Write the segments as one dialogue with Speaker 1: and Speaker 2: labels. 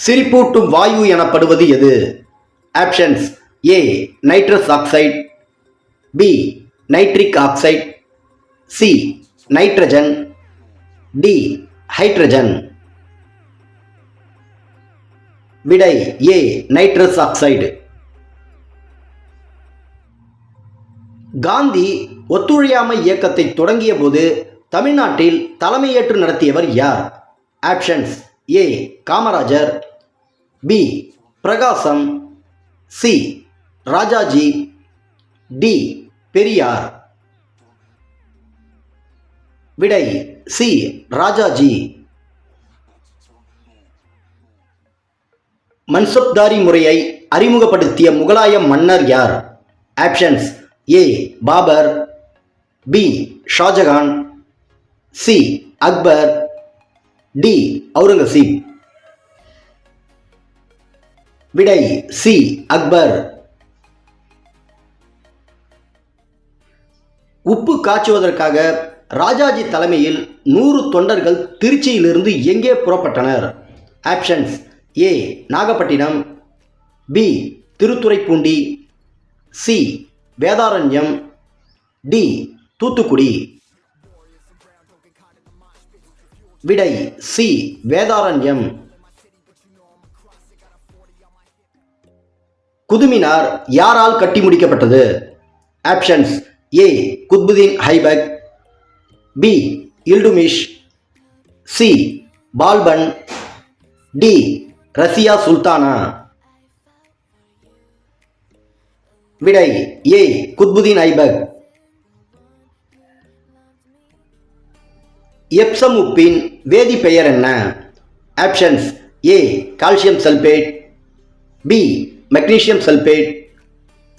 Speaker 1: சிரிப்பூட்டும் வாயு எனப்படுவது எது? Options A nitrous oxide, B nitric oxide, C nitrogen, D hydrogen. விடை ஏ நைட்ரஸ் ஆக்சைடு. காந்தி ஒத்துழையாமை இயக்கத்தை தொடங்கிய போது தமிழ்நாட்டில் தலைமையேற்று நடத்தியவர் யார்? Options A Kamarajar, B Prakasam, C Rajaji, D Periyar. விடை சி ராஜாஜி. மன்சப்தாரி முறையை அறிமுகப்படுத்திய முகலாய மன்னர் யார்? Options A Babur, B Shahjahan, C Akbar, D Aurangzeb. விடை சி அக்பர். உப்பு காய்ச்சுவதற்காக ராஜாஜி தலைமையில் 100 தொண்டர்கள் திருச்சியிலிருந்து எங்கே புறப்பட்டனர்? Options A Nagapattinam, B Thiruthuraipoondi, C Vedaranyam, D Thoothukudi. விடை சி வேதாரண்யம். குதுமினார் யாரால் கட்டி முடிக்கப்பட்டது? Options A Qutbuddin Aibak, B Iltutmish, C Balban, D Razia Sultana. விடை ஏ குத்புதீன் ஐபக். எப்சம் உப்பின் வேதி பெயர் என்ன? Options A calcium sulphate, B magnesium sulphate,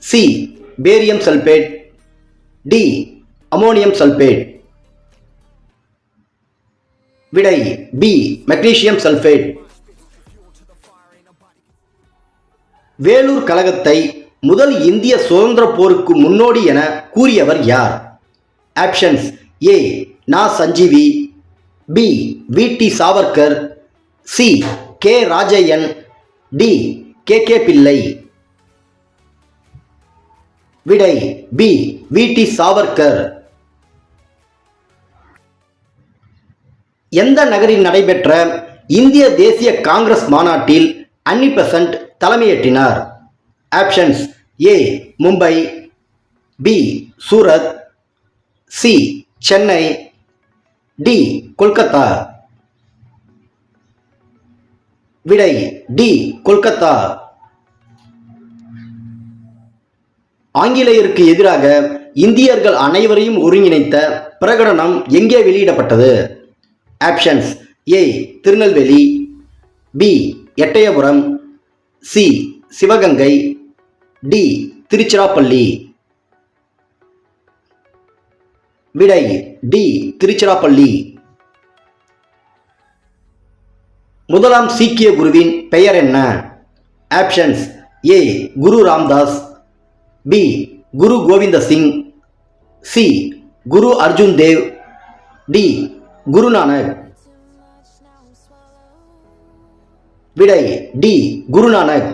Speaker 1: C barium sulphate, D ammonium sulphate. விடை பி மெக்னீசியம் சல்பேட். வேலூர் கழகத்தை முதல் இந்திய சுதந்திர போருக்கு முன்னோடி என கூறியவர் யார்? Options A Na Sanjeevi, B V D Savarkar, C K Rajaiyan, D K K Pillai. விடை பி வி டி சாவர்கர். எந்த நகரில் நடைபெற்ற இந்திய தேசிய காங்கிரஸ் மாநாட்டில் அன்னி பெசன்ட் தலைமையேற்றினார்? Options A Mumbai, B Surat, C Chennai, D Kolkata. விடை டி கொல்கத்தா. ஆங்கிலேயருக்கு எதிராக இந்தியர்கள் அனைவரையும் ஒருங்கிணைத்த பிரகடனம் எங்கே வெளியிடப்பட்டது? Options A Tirunelveli, B Ettayapuram, C Sivaganga, D Tiruchirappalli. விடை டி திருச்சிராப்பள்ளி. முதலாம் சீக்கிய குருவின் பெயர் என்ன? Options A Guru Ramdas, B Guru Govind Singh, C Guru Arjun Dev, D Guru Nanak. விடை டி குருநானக்.